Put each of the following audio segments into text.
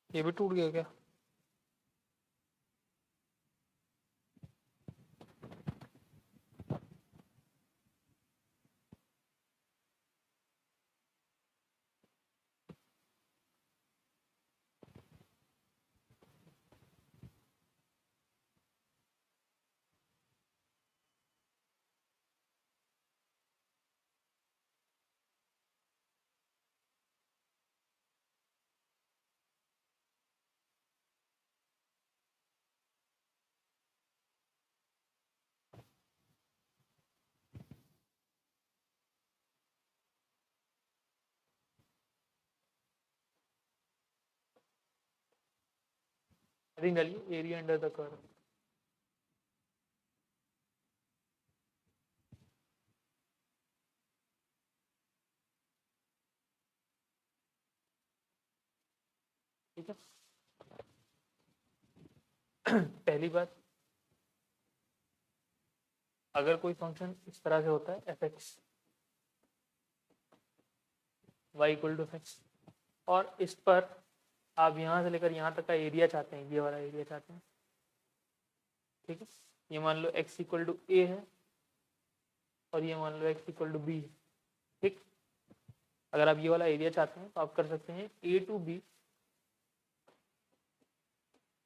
ये भी टूट गया क्या? हेडिंग डालिए एरिया अंडर द कर्व। ठीक है। पहली बात, अगर कोई फंक्शन इस तरह से होता है F X Y equal to F X, और इस पर आप यहाँ से लेकर यहाँ तक का एरिया चाहते हैं, ये वाला एरिया चाहते हैं, ठीक है। ये मान लो x इक्वल टू ए है और ये मान लो x इक्वल टू बी है, ठीक। अगर आप ये वाला एरिया चाहते हैं तो आप कर सकते हैं a to B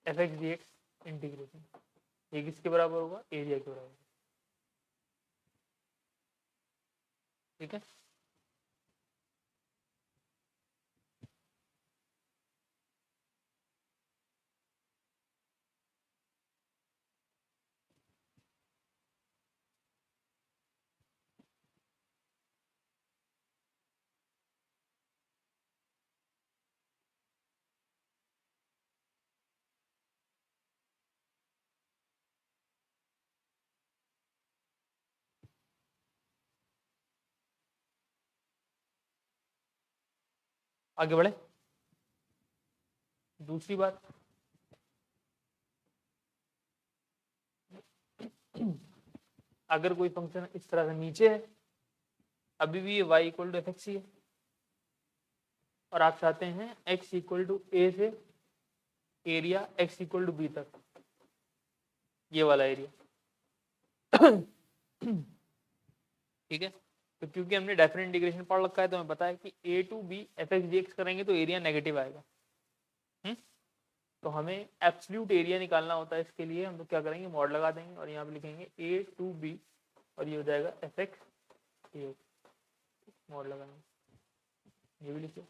F x D x integration. ये किसके बराबर होगा? एरिया के बराबर, ठीक है। आगे बढ़े। दूसरी बात, अगर कोई फंक्शन इस तरह से नीचे है, अभी भी ये y equal to F x ही है, और आप चाहते हैं x इक्वल टू ए से area x equal to B तक, ये वाला एरिया, ठीक है। तो क्योंकि हमने डेफिनेट इंटीग्रेशन पढ़ रखा है तो हमें पता है कि a to B F x D X करेंगे तो एरिया नेगेटिव आएगा। तो हमें एब्सोल्यूट एरिया निकालना होता है, इसके लिए हम लोग क्या करेंगे, मॉड लगा देंगे और यहाँ पे लिखेंगे ए टू बी और ये हो जाएगा एफ एक्स ए, मॉड लगाएंगे, ये भी लिखिए।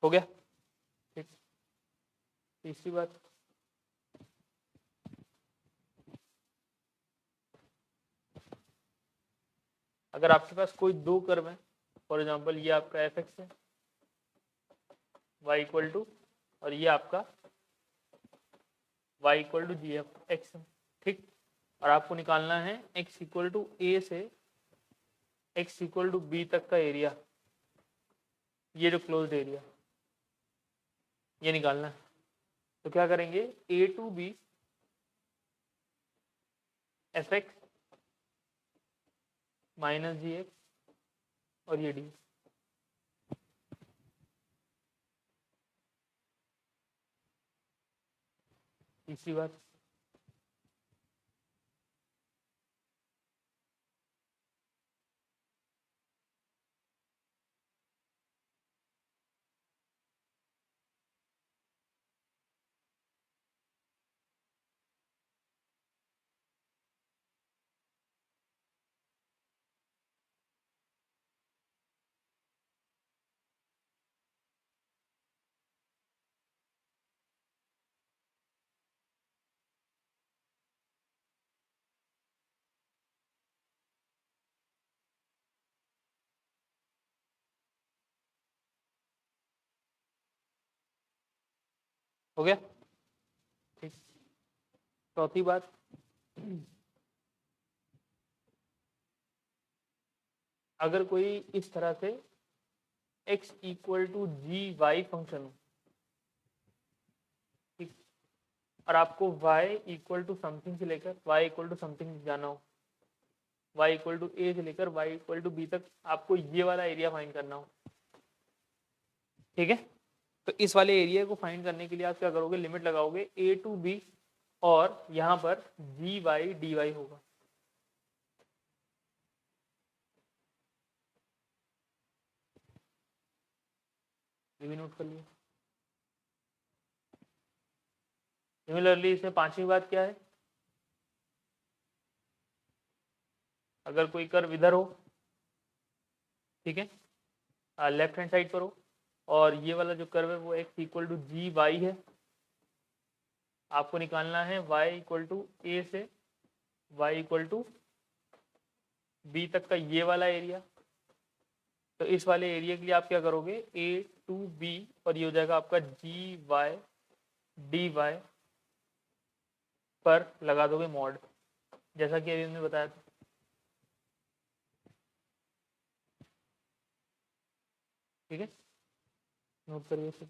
हो गया, ठीक। तीसरी बात, अगर आपके पास कोई दो कर्व है, फॉर एग्जांपल ये आपका एफ एक्स है y इक्वल टू, और ये आपका y equal to G F X है, ठीक। और आपको निकालना है x इक्वल टू ए से x इक्वल टू बी तक का एरिया, ये जो क्लोज्ड एरिया, ये निकालना है। तो क्या करेंगे, a to B F x minus g x और ये डी। तीसरी बात, हो गया, ठीक। चौथी बात, अगर कोई इस तरह से x equal to G Y function हो, ठीक, और आपको y इक्वल टू समथिंग से लेकर y इक्वल टू समथिंग जाना हो, y इक्वल टू ए से लेकर y इक्वल टू बी तक आपको ये वाला एरिया फाइंड करना हो, ठीक है। तो इस वाले एरिया को फाइंड करने के लिए आप क्या करोगे, लिमिट लगाओगे a टू b और यहाँ पर जी वाई डी वाई होगा, ये भी नोट कर लिया। सिमिलरली इसमें पांचवी बात क्या है, अगर कोई कर्व इधर हो, ठीक है, लेफ्ट हैंड साइड पर हो, और ये वाला जो कर्व है वो x equal to G Y है, आपको निकालना है y इक्वल टू ए से y इक्वल टू बी तक का ये वाला एरिया। तो इस वाले एरिया के लिए आप क्या करोगे, a टू b और ये हो जाएगा आपका जी वाई डी वाई पर लगा दोगे मॉड, जैसा कि अभी हमने बताया था, ठीक है, नोट करिए इसे।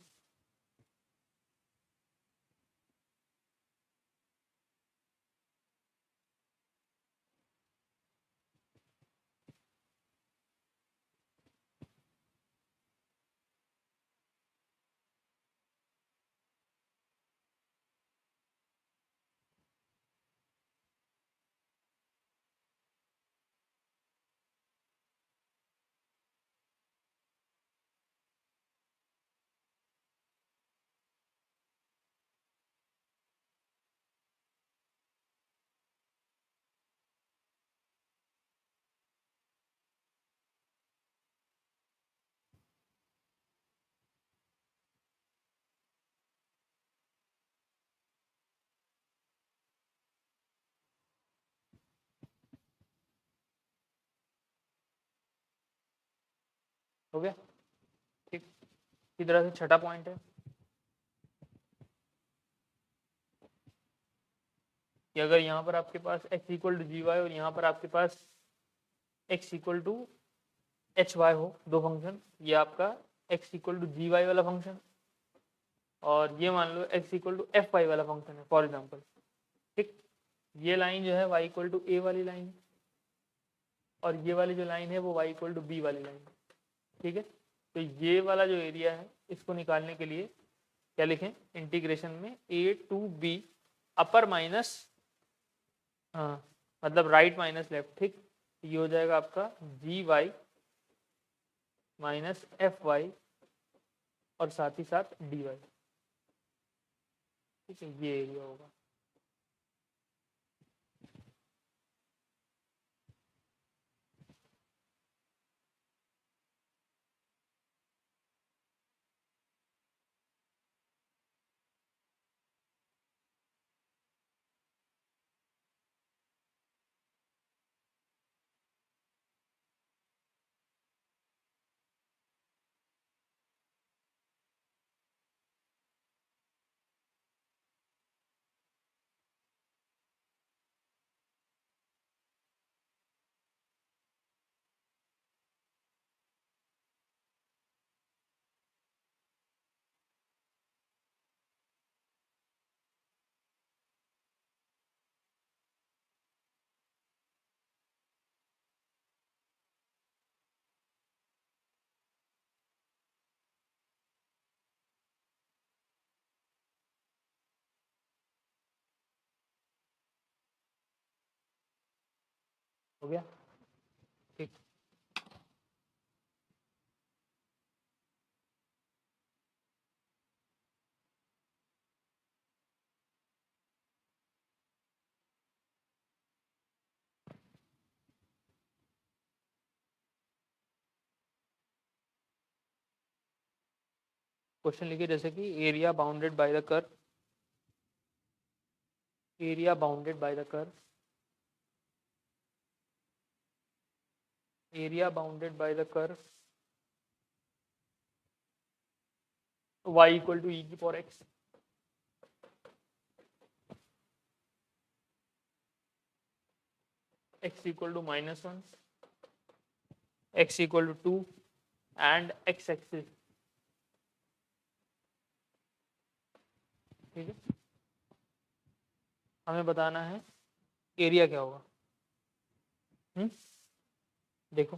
हो गया, ठीक। इसी तरह से छठा पॉइंट है कि अगर यहाँ पर आपके पास x equal to G Y और यहाँ पर आपके पास x equal to H Y हो, दो फंक्शन, ये आपका x equal to G Y वाला फंक्शन और ये मान लो x equal to F Y वाला फंक्शन है फॉर एग्जाम्पल, ठीक। ये लाइन जो है y इक्वल टू ए वाली लाइन है और ये वाली जो लाइन है वो y इक्वल टू बी वाली लाइन है, ठीक है। तो ये वाला जो एरिया है इसको निकालने के लिए क्या लिखें, इंटीग्रेशन में a to b upper minus, हाँ मतलब राइट माइनस लेफ्ट, ठीक। ये हो जाएगा आपका जी वाई माइनस एफ वाई और साथ ही साथ डी वाई, ठीक है, ये एरिया होगा। हो गया, ठीक। क्वेश्चन लिखिए जैसे कि area bounded by the curve, area bounded by the curve, area bounded by the curve y equal to e की power x, x equal to -1, x equal to 2 and x axis. ठीक है, हमें बताना है area क्या होगा। देखो,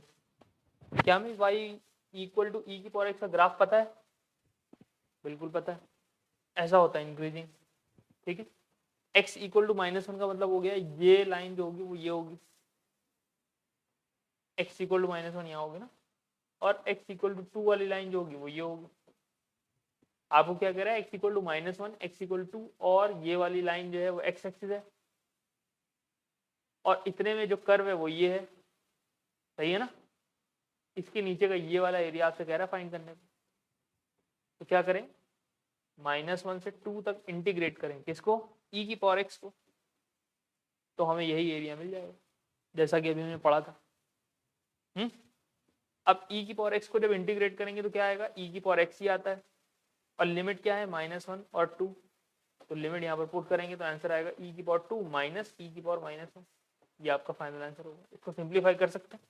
क्या हमें y इक्वल टू ई की पावर x का ग्राफ पता है? बिल्कुल पता है, ऐसा होता है इंक्रीजिंग। ठीक है, x इक्वल टू -1 का मतलब हो गया ये लाइन जो होगी वो ये होगी, x इक्वल टू -1 यहाँ होगी ना, और x इक्वल टू 2 वाली लाइन जो होगी वो ये होगी। आपको क्या कह रहा है, x equal to -1, x equal to, और ये वाली लाइन जो है वो x एक्सिस है, और इतने में जो कर्व है वो ये है। सही है ना? इसके नीचे का ये वाला एरिया आपसे कह रहा है फाइंड करने को। तो क्या करें, -1 से 2 तक इंटीग्रेट करें, किसको? e की पावर x को, तो हमें यही एरिया मिल जाएगा जैसा कि अभी हमने पढ़ा था। अब e की पावर x को जब इंटीग्रेट करेंगे तो क्या आएगा, e की पावर x ही आता है, और लिमिट क्या है, -1 और 2, तो लिमिट यहाँ पर पुट करेंगे तो आंसर आएगा e की पावर 2 माइनस e की पावर -1। ये आपका फाइनल आंसर होगा। इसको सिंप्लीफाई कर सकते हैं।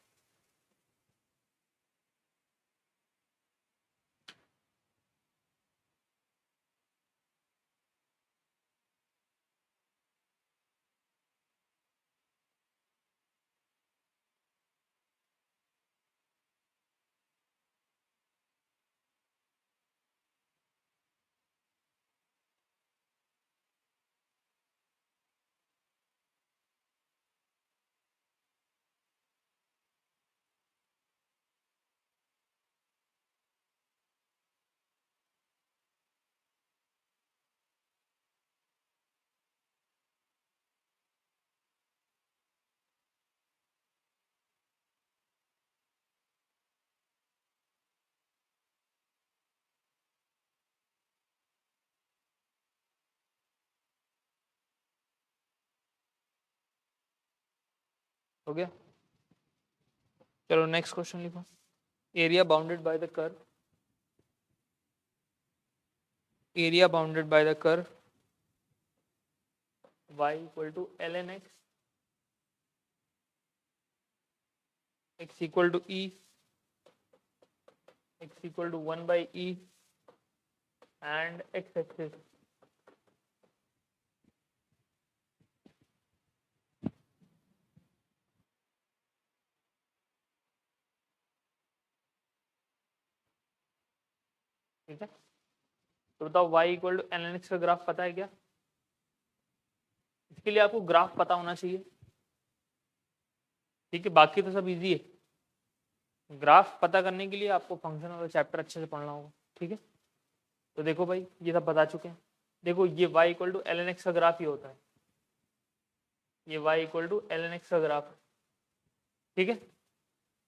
हो गया, चलो नेक्स्ट क्वेश्चन लिखो। Area bounded by the curve, area bounded by the curve y equal to ln x, x equal to e, x equal to 1 by e and x axis. ठीक है, तो बताओ y equal to ln x का graph पता है क्या? इसके लिए आपको ग्राफ पता होना चाहिए। ठीक है, बाकी तो सब इजी है, ग्राफ पता करने के लिए आपको फंक्शन वाला चैप्टर अच्छे से पढ़ना होगा। ठीक है, तो देखो भाई ये सब बता चुके हैं। देखो ये y equal to ln x का ग्राफ ही होता है, ये y equal to ln x का ग्राफ है। ठीक है,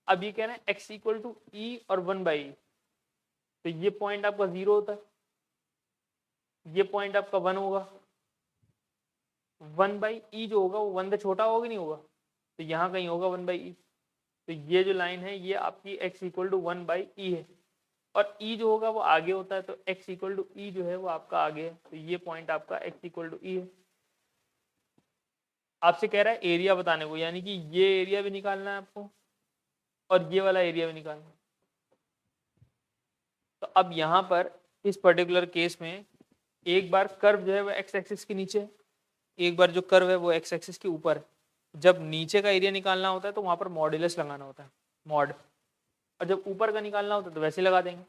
अब ये कह रहे हैं x इक्वल टू e और 1 बाई e, तो ये पॉइंट आपका 0 होता है, ये पॉइंट आपका 1 होगा, 1 बाई ई जो होगा वो 1 से छोटा होगा नहीं होगा, तो यहाँ कहीं होगा 1 बाई ई। तो ये जो लाइन है ये आपकी x equal to 1 by E है, और e जो होगा वो आगे होता है, तो x इक्वल टू ई जो है वो आपका आगे है, तो ये पॉइंट आपका x इक्वल टू ई है। आपसे कह रहा है एरिया बताने को, यानी कि ये एरिया भी निकालना है आपको और ये वाला एरिया भी निकालना है। तो अब यहाँ पर इस पर्टिकुलर केस में एक बार कर्व जो है वो x एक्सिस के नीचे है, एक बार जो कर्व है वो x एक्सिस के ऊपर है। जब नीचे का एरिया निकालना होता है तो वहाँ पर मॉड्यूलस लगाना होता है, मॉड, और जब ऊपर का निकालना होता है तो वैसे लगा देंगे।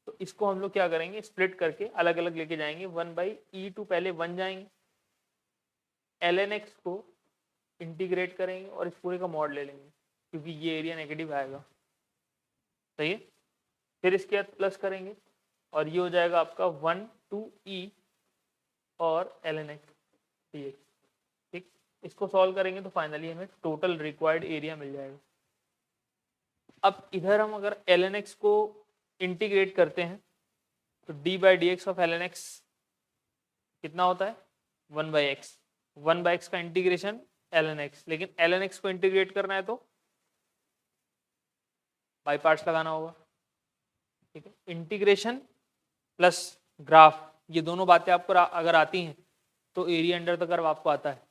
तो इसको हम लोग क्या करेंगे, स्प्लिट करके अलग अलग लेके जाएंगे। 1 बाई ई टू पहले 1 जाएंगे, ln x को इंटीग्रेट करेंगे और इस पूरे का मॉड ले लेंगे, क्योंकि ये एरिया नेगेटिव आएगा। सही है, फिर इसके बाद प्लस करेंगे और ये हो जाएगा आपका 1 टू ई और ln x dx। ठीक, इसको सॉल्व करेंगे तो फाइनली हमें टोटल रिक्वायर्ड एरिया मिल जाएगा। अब इधर हम अगर ln x को इंटीग्रेट करते हैं तो d by D x of ln x कितना होता है, 1 बाई एक्स, 1 बाई एक्स का इंटीग्रेशन ln x, लेकिन ln x को इंटीग्रेट करना है तो बाई पार्ट्स लगाना होगा। ठीक है, इंटीग्रेशन प्लस ग्राफ, ये दोनों बातें आपको अगर आती हैं तो एरिया अंडर द कर्व आपको आता है।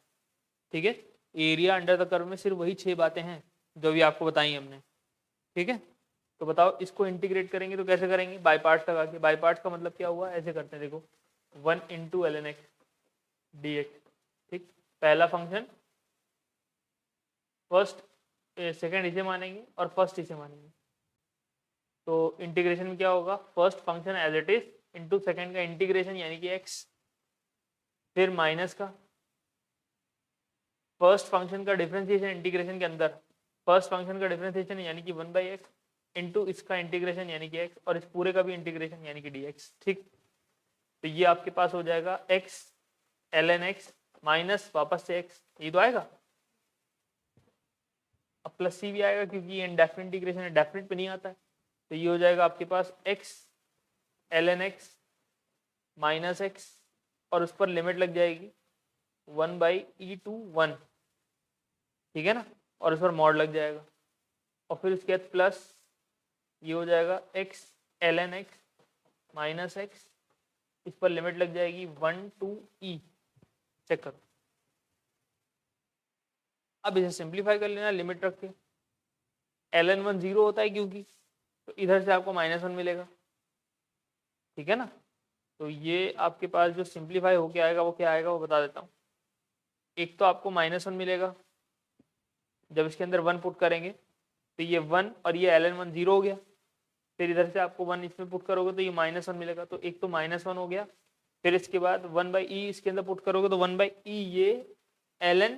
ठीक है, एरिया अंडर द कर्व में सिर्फ वही 6 बातें हैं जो भी आपको बताई हमने, ठीक है। तो बताओ इसको इंटीग्रेट करेंगे तो कैसे करेंगे, बाय पार्ट्स लगा के। बाय पार्ट्स का मतलब क्या हुआ, ऐसे करते हैं देखो, 1 into l n x D x, ठीक। पहला फंक्शन फर्स्ट, सेकेंड इसे मानेंगे और फर्स्ट इसे मानेंगे। तो इंटीग्रेशन में क्या होगा, first function as it is into second का इंटीग्रेशन यानी कि एक्स, फिर माइनस का फर्स्ट फंक्शन का डिफरेंशिएशन इंटीग्रेशन के अंदर, फर्स्ट फंक्शन का डिफरेंशिएशन यानी कि 1/x इंटू इसका इंटीग्रेशन यानी कि x, और इस पूरे का भी इंटीग्रेशन यानी कि dx, ठीक। तो ये आपके पास हो जाएगा x ln x माइनस वापस से x, ये तो आएगा। अब प्लस सी भी आएगा क्योंकि ये इंडेफिनिट इंटीग्रेशन है, डेफिनिट पे नहीं आता है। तो ये हो जाएगा आपके पास x ln x minus x, और उस पर लिमिट लग जाएगी 1/e/1, ठीक है ना, और उस पर मॉड लग जाएगा। और फिर उसके बाद प्लस ये हो जाएगा x ln x minus x, इस पर लिमिट लग जाएगी 1 to e, चेक करो। अब इसे सिंप्लीफाई कर लेना लिमिट रख के, ln 1 0 होता है क्योंकि, तो इधर से आपको -1 मिलेगा, ठीक है ना। तो ये आपके पास जो सिंप्लीफाई होके आएगा वो क्या आएगा वो बता देता हूँ। एक तो आपको -1 मिलेगा, जब इसके अंदर 1 पुट करेंगे तो ये 1 और ये ln 1 0 हो गया। फिर इधर से आपको 1 इसमें पुट करोगे तो ये -1 मिलेगा, तो एक तो -1 हो गया। फिर इसके बाद 1/e इसके अंदर पुट करोगे तो 1/e ये ln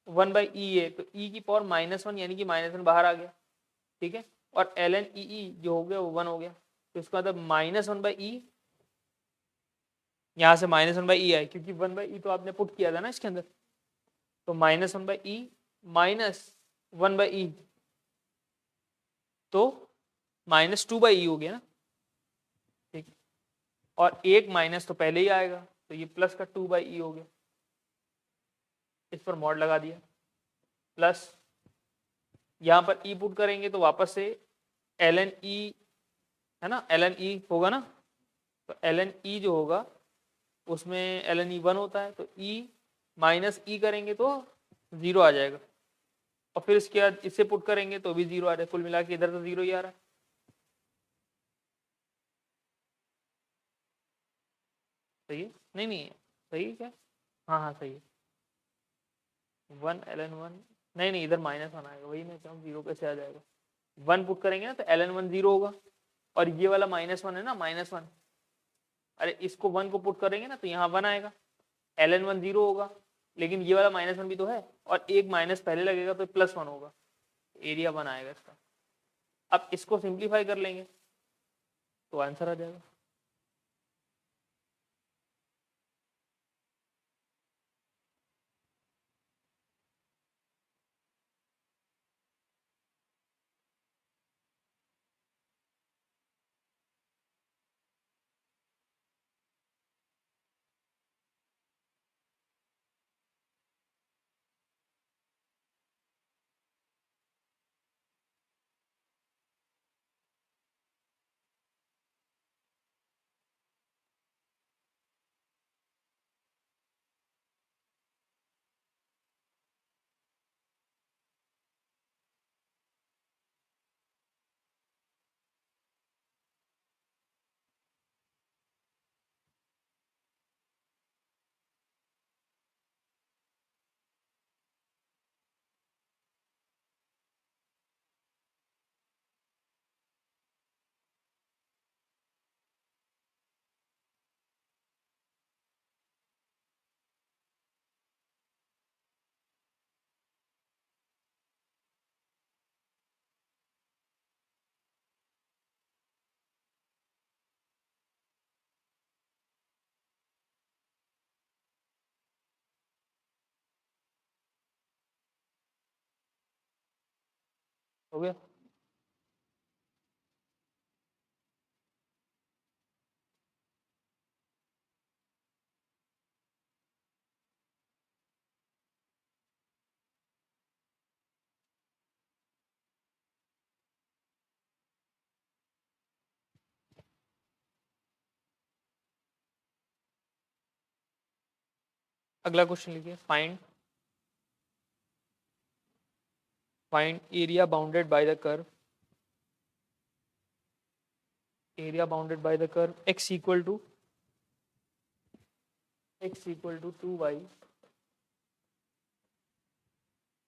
1/e ये, तो e की पावर -1 यानी कि -1 बाहर आ गया, ठीक है। और ln e जो हो गया वो 1 हो गया, तो इसका मतलब -1/e, यहाँ से -1/e आए क्योंकि 1/e तो आपने पुट किया था ना इसके अंदर, तो -1/e माइनस 1/e, तो -2/e हो गया ना, ठीक। और एक माइनस तो पहले ही आएगा, तो ये प्लस का 2/e हो गया, इस पर मॉड लगा दिया, प्लस यहाँ पर e पुट करेंगे तो वापस से ln e है ना, ln e होगा ना, तो ln e जो होगा उसमें ln e 1 होता है, तो e माइनस e करेंगे तो 0 आ जाएगा, और फिर इसके बाद इसे पुट करेंगे तो भी 0 आ जाएगा, कुल मिला के इधर तो 0 ही आ रहा है। सही है, नहीं नहीं सही है क्या, हाँ हाँ सही है। 1 ln 1, नहीं नहीं इधर -1 आएगा, वही मैं कहूँ 0 कैसे आ जाएगा। 1 पुट करेंगे ना तो ln 1 0 होगा, और ये वाला -1 है ना, -1, अरे इसको 1 को पुट करेंगे ना तो यहाँ 1 आएगा, ln 1 0 होगा, लेकिन ये वाला -1 भी तो है, और एक माइनस पहले लगेगा तो +1 होगा, एरिया 1 आएगा इसका। अब इसको सिंप्लीफाई कर लेंगे तो आंसर आ जाएगा। हो गया। अगला क्वेश्चन लिखिए, find find area bounded by the curve, area bounded by the curve x equal to 2y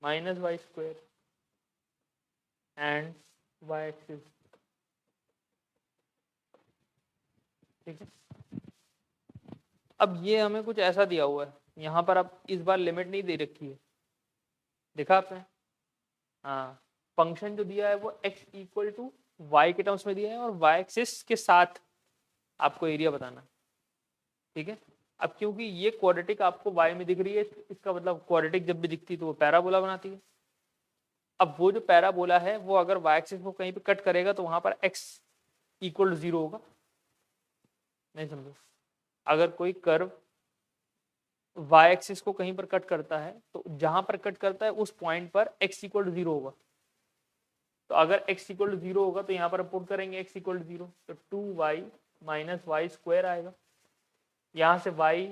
minus y square and y axis। ठीक है, अब ये हमें कुछ ऐसा दिया हुआ है, यहाँ पर अब इस बार लिमिट नहीं दे रखी है, देखा आपने? हाँ, फंक्शन जो दिया है वो x इक्वल टू वाई के टर्म्स में दिया है और y एक्सिस के साथ आपको एरिया बताना है। ठीक है, अब क्योंकि ये क्वाड्रेटिक आपको y में दिख रही है, इसका मतलब क्वाड्रेटिक जब भी दिखती है तो वो पैराबोला बनाती है। अब वो जो पैराबोला है वो अगर y एक्सिस को कहीं पे कट करेगा तो वहां पर x इक्वल टू 0 होगा। नहीं समझो, अगर कोई कर्व y एक्सिस को कहीं पर कट करता है तो जहां पर कट करता है उस पॉइंट पर x इक्वल टू 0 होगा। तो अगर x इक्वल टू 0 होगा तो यहाँ पर पुट करेंगे x इक्वल टू 0, तो 2y माइनस वाई स्क्वायर आएगा। यहाँ से y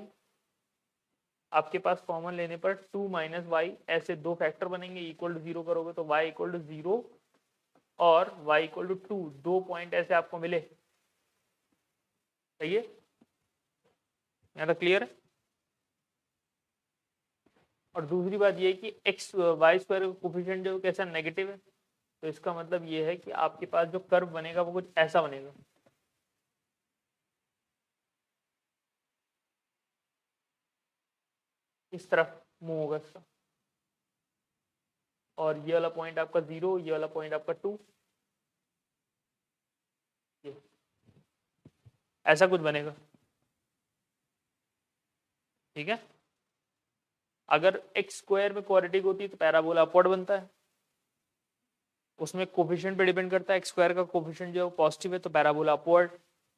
आपके पास कॉमन लेने पर 2 माइनस वाई, ऐसे दो फैक्टर बनेंगे, इक्वल टू 0 करोगे तो y इक्वल टू 0 और y इक्वल टू 2, दो पॉइंट ऐसे आपको मिले। सही है, यहाँ तक क्लियर है? और दूसरी बात ये है कि एक्स वाई स्क्वायर का कोफिशिएंट जो कैसा नेगेटिव है, तो इसका मतलब ये है कि आपके पास जो कर्व बनेगा वो कुछ ऐसा बनेगा। इस तरफ मूव होगा इसका, और ये वाला पॉइंट आपका 0, ये वाला पॉइंट आपका 2, ये ऐसा कुछ बनेगा। ठीक है, अगर एक्स स्क्वायर में क्वाड्रेटिक होती है तो पैराबोला अपवर्ड बनता है, उसमें कोफिशिएंट पे डिपेंड करता है, एक्स स्क्वायर का कोफिशिएंट जो पॉजिटिव है तो पैराबोला अपवर्ड,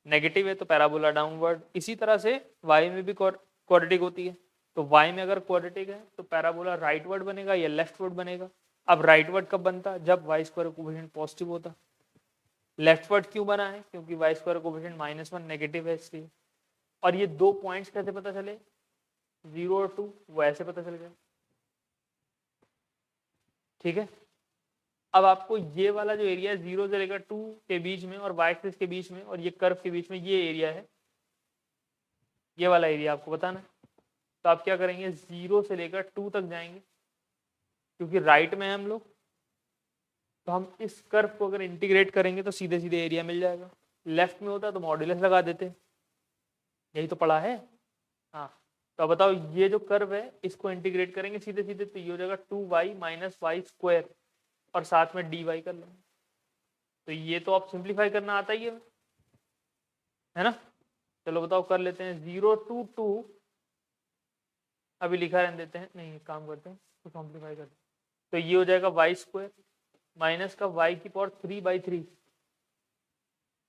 नेगेटिव है तो पैराबोला डाउनवर्ड। इसी तरह से वाई में भी क्वाड्रेटिक होती है, तो वाई में अगर क्वाड्रेटिक है तो पैराबोला राइटवर्ड बनेगा या लेफ्टवर्ड बनेगा। अब राइटवर्ड कब बनता है? जब वाई स्क्वायर कोफिशिएंट पॉजिटिव होता। लेफ्टवर्ड क्यों बना है? क्योंकि वाई स्क्वायर कोफिशिएंट -1 नेगेटिव है इसलिए। और ये दो पॉइंट्स कैसे पता चले, 0 और 2, वो ऐसे पता चल गया। ठीक है, अब आपको ये वाला जो एरिया है 0 से लेकर 2 के बीच में और वाई एक्सिस के बीच में और ये कर्व के बीच में, ये एरिया है, ये वाला एरिया आपको बताना है। तो आप क्या करेंगे, 0 से लेकर 2 तक जाएंगे, क्योंकि राइट में है हम लोग, तो हम इस कर्व को अगर इंटीग्रेट करेंगे तो सीधे सीधे एरिया मिल जाएगा। लेफ्ट में होता तो मॉड्यूलस लगा देते, यही तो पढ़ा है। हाँ, तो अब बताओ, ये जो कर्व है इसको इंटीग्रेट करेंगे सीधे सीधे तो ये हो जाएगा 2y माइनस वाई स्क्वायर, और साथ में dy कर लेंगे। तो ये तो आप सिंप्लीफाई करना आता ही है ना? चलो बताओ, कर लेते हैं। 0 to 2 अभी लिखा रहने देते हैं, नहीं काम करते हैं तो सिंप्लीफाई करते हैं। तो ये हो जाएगा वाई स्क्वायर माइनस का y की पावर 3/3,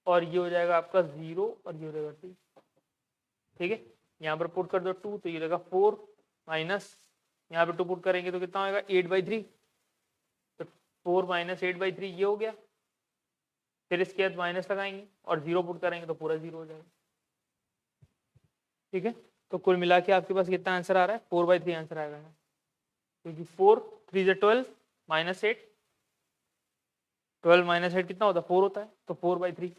और ये हो जाएगा आपका 0 और ये हो जाएगा 2। ठीक है, यहाँ पर पुट कर दो 2 तो ये हो जाएगा 4 माइनस, यहाँ पर 2 पुट करेंगे तो कितना होगा 8/3, तो 4 माइनस 8/3 ये हो गया। फिर इसके बाद माइनस लगाएंगे और 0 पुट करेंगे तो पूरा 0 हो जाएगा। ठीक है, तो कुल मिला के आपके पास कितना आंसर आ रहा है, 4/3 आंसर आएगा, क्योंकि 4 3 से 12 माइनस 8, 12 माइनस 8 कितना होता है, 4 होता है, तो 4/3।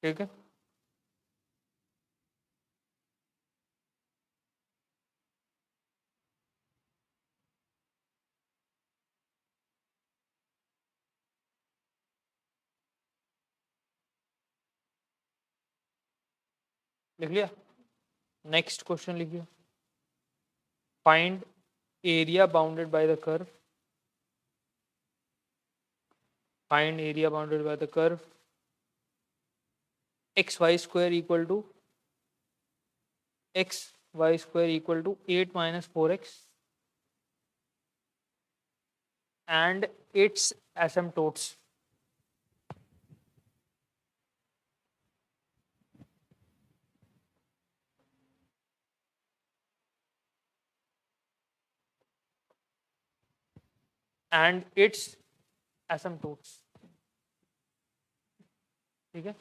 ठीक है, लिख लिया। नेक्स्ट क्वेश्चन लिखिए, find area bounded by the curve, find area bounded by the curve x y square equal to x y square equal to 8 minus 4x and its asymptotes. And its asymptotes. ठीक है,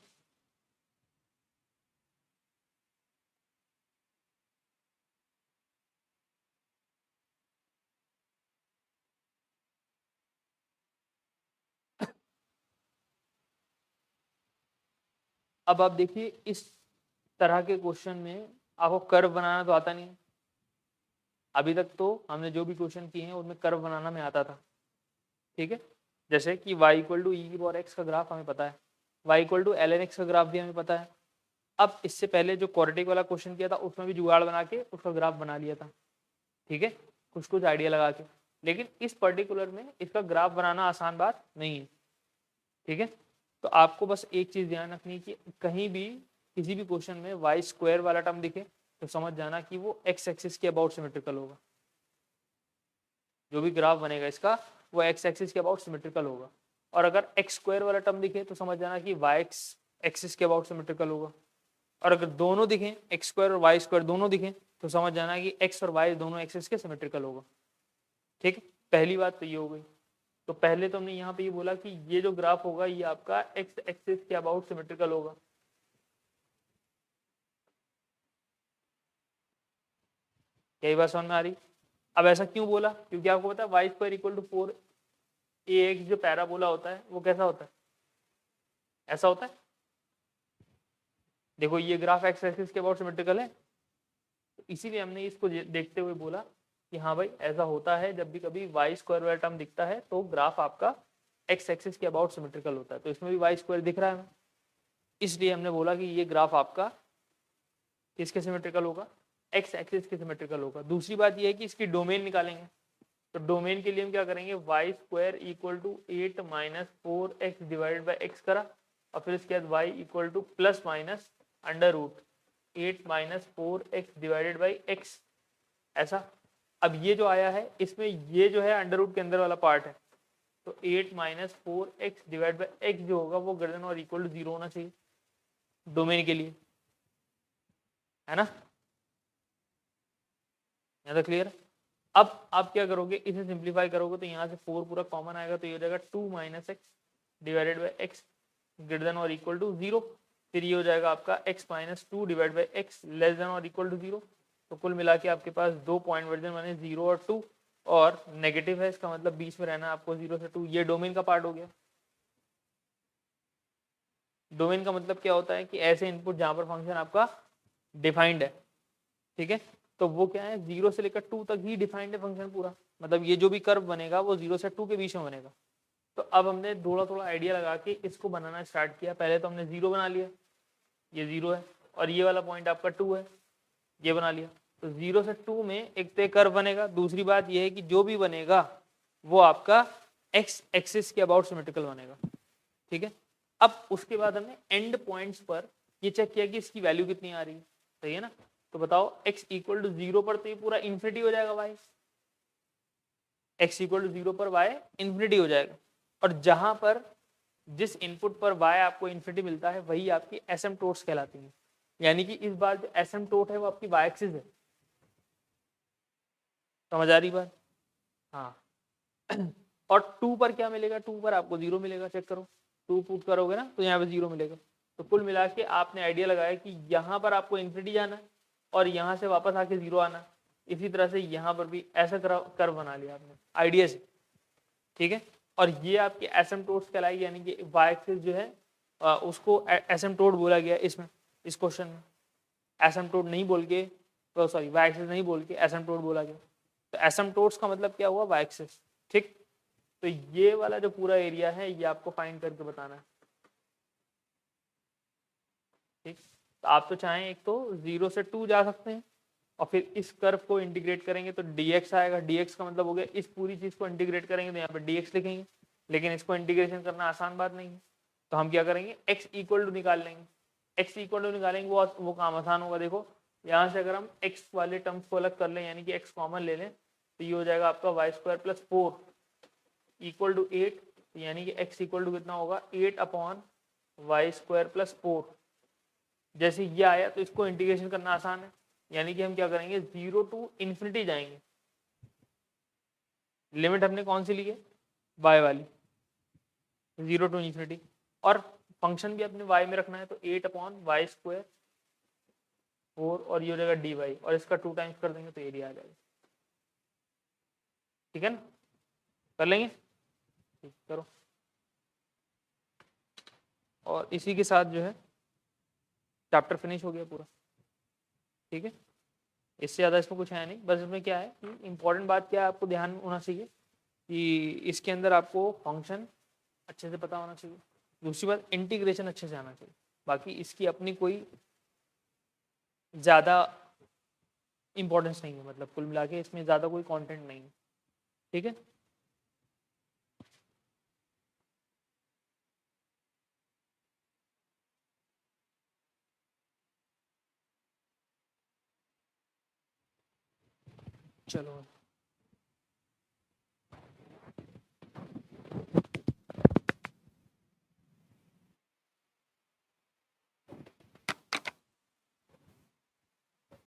अब आप देखिए इस तरह के question में आपको कर्व बनाना तो आता नहीं है। अभी तक तो हमने जो भी क्वेश्चन किए हैं उनमें कर्व बनाना में आता था। ठीक है, जैसे कि y इक्वल टू ई और एक्स का ग्राफ हमें पता है, y equal to l n x का ग्राफ भी हमें पता है। अब इससे पहले जो क्वाड्रेटिक वाला क्वेश्चन किया था उसमें भी जुगाड़ बना के उसका ग्राफ बना लिया था। ठीक है, कुछ कुछ आइडिया लगा के, लेकिन इस पर्टिकुलर में इसका ग्राफ बनाना आसान बात नहीं है। ठीक है, तो आपको बस एक चीज ध्यान रखनी है कि कहीं भी किसी भी क्वेश्चन में वाई स्क्वायर वाला टर्म दिखे तो समझ जाना कि वो एक्स एक्सिस के अबाउट सिमेट्रिकल होगा। जो भी ग्राफ बनेगा इसका वो एक्स एक्सिस के अबाउट सिमेट्रिकल होगा। और अगर एक्स स्क्वायर वाला टर्म दिखे तो समझ जाना कि वाई एक्स एक्सिस के अबाउट सिमेट्रिकल होगा। और अगर दोनों दिखें, एक्स स्क्वायर और वाई स्क्वायर दोनों दिखें, तो समझ जाना कि एक्स और वाई दोनों एक्सिस के सिमेट्रिकल होगा। ठीक है, पहली बात तो ये हो गई। तो पहले तो हमने यहाँ पे ये बोला कि ये जो ग्राफ होगा ये आपका एक्स एक्सिस के अबाउट सिमेट्रिकल होगा। यही बात समझ में आ रही। अब ऐसा क्यों बोला, क्योंकि आपको पता है Y square equal to 4ax जो पैराबोला होता है वो कैसा होता है, ऐसा होता है। देखो ये ग्राफ एक्स एक्सिस के अबाउट सिमेट्रिकल है, तो इसीलिए हमने इसको देखते हुए बोला कि हाँ भाई ऐसा होता है, जब भी कभी वाई स्क्वायर वाला टर्म दिखता है तो ग्राफ आपका एक्स एक्सिस के अबाउट सिमेट्रिकल होता है। तो इसमें भी वाई स्क्वायर दिख रहा है हमें, इसलिए हमने बोला कि ये ग्राफ आपका किसके सिमेट्रिकल होगा, एक्स एक्सिस के सिमेट्रिकल होगा। दूसरी बात ये है कि इसकी डोमेन निकालेंगे। तो डोमेन के लिए हम क्या करेंगे, y square equal to 8 minus 4x divided by x करा, और फिर इसके बाद y equal to plus minus under root 8 minus 4x divided by x, ऐसा। अब ये जो आया है इसमें ये जो है अंडर रूट के अंदर वाला पार्ट है, तो 8 minus 4x divide by x जो होगा वो ग्रेटर और इक्वल टू 0 होना चाहिए डोमेन के लिए, है ना। यहाँ तक क्लियर है। अब आप क्या करोगे, इसे सिंप्लीफाई करोगे तो यहाँ से 4 पूरा कॉमन आएगा, तो ये हो जाएगा 2 minus x divided by x greater than और इक्वल टू 0। फिर ये हो जाएगा आपका x minus 2 divide by x less than और इक्वल टू 0। तो कुल मिला के आपके पास 2 पॉइंट वर्जन बने 0 और 2, और नेगेटिव है इसका मतलब बीच में रहना आपको 0 से 2। ये डोमेन का पार्ट हो गया। डोमेन का मतलब क्या होता है कि ऐसे इनपुट जहाँ पर फंक्शन आपका डिफाइंड है। ठीक है, तो वो क्या है 0 से लेकर 2 तक ही डिफाइंड है फंक्शन पूरा, मतलब ये जो भी कर्व बनेगा वो 0 से 2 के बीच में बनेगा। तो अब हमने थोड़ा थोड़ा आइडिया लगा के इसको बनाना स्टार्ट किया। पहले तो हमने 0 बना लिया, ये 0 है, और ये वाला पॉइंट आपका 2 है, ये बना लिया। तो 0 से 2 में एक तो कर्व बनेगा। दूसरी बात ये है कि जो भी बनेगा वो आपका एक्स एक्सिस के अबाउट सिमेट्रिकल बनेगा। ठीक है, अब उसके बाद हमने एंड पॉइंट्स पर ये चेक किया कि इसकी वैल्यू कितनी आ रही है, सही है ना। तो बताओ x इक्वल टू 0 पर तो ये पूरा इन्फिनिटी हो जाएगा y, x इक्वल टू 0 पर y इन्फिनिटी हो जाएगा। और जहां पर जिस इनपुट पर y आपको इन्फिनिटी मिलता है वही आपकी एसिम्पटोट्स कहलाती है। यानी कि इस बार जो एसिम्पटोट है वो आपकी y एक्सिस है। समझ आ रही बात, हाँ। और 2 पर क्या मिलेगा, 2 पर आपको 0 मिलेगा। चेक करो, 2 पुट करोगे ना तो यहाँ पे 0 मिलेगा। तो कुल मिला के आपने आइडिया लगाया कि यहाँ पर आपको इन्फिनिटी जाना है और यहाँ से वापस आके 0 आना। इसी तरह से यहाँ पर भी ऐसा कर्व बना लिया आपने आइडिया से। ठीक है, और ये आपकी एसिम्पटोट्स कहलाई, यानी कि y एक्सिस जो है उसको एसिम्प्टोट बोला गया इसमें, इस क्वेश्चन में एसिम्प्टोट नहीं बोल के, सॉरी वाई एक्सिस नहीं बोल के एसिम्प्टोट बोला गया। तो एसिम्प्टोट्स का मतलब क्या हुआ, वाई एक्सिस। ठीक, तो ये वाला जो पूरा एरिया है ये आपको फाइंड करके बताना है। ठीक, तो आप तो चाहें एक तो 0 से 2 जा सकते हैं और फिर इस कर्व को इंटीग्रेट करेंगे तो dx आएगा। dx का मतलब हो गया इस पूरी चीज को इंटीग्रेट करेंगे तो यहाँ पे dx लिखेंगे, लेकिन इसको इंटीग्रेशन करना आसान बात नहीं है। तो हम क्या करेंगे, x इक्वल टू निकाल लेंगे। x इक्वल टू निकालेंगे वो काम आसान होगा। देखो यहाँ से अगर हम x वाले टर्म्स को अलग कर लें, यानी कि x कॉमन ले लें, तो ये हो जाएगा आपका y square plus 4 equal to 8, यानी कि x इक्वल टू कितना होगा, 8 अपॉन वाई स्क्वायर प्लस 4। जैसे ये आया तो इसको इंटीग्रेशन करना आसान है, यानी कि हम क्या करेंगे, 0 टू इन्फिनिटी जाएंगे। लिमिट हमने कौन सी ली है, y वाली, 0 टू इन्फिनिटी, और फंक्शन भी अपने y में रखना है तो 8 अपॉन वाई स्क्वायर 4 और ये हो जाएगा dy, और इसका 2 टाइम्स कर देंगे तो एरिया आ जाएगा। ठीक है ना, कर लेंगे, ठीक करो। और इसी के साथ जो है चैप्टर फिनिश हो गया पूरा। ठीक है, इससे ज़्यादा इसमें कुछ है नहीं। बस इसमें क्या है कि इंपॉर्टेंट बात क्या है, आपको ध्यान होना चाहिए कि इसके अंदर आपको फंक्शन अच्छे से पता होना चाहिए। दूसरी बात, इंटीग्रेशन अच्छे से आना चाहिए। बाकी इसकी अपनी कोई ज़्यादा इंपॉर्टेंस नहीं है, मतलब कुल मिला के इसमें ज़्यादा कोई कंटेंट नहीं है। ठीक है, चलो।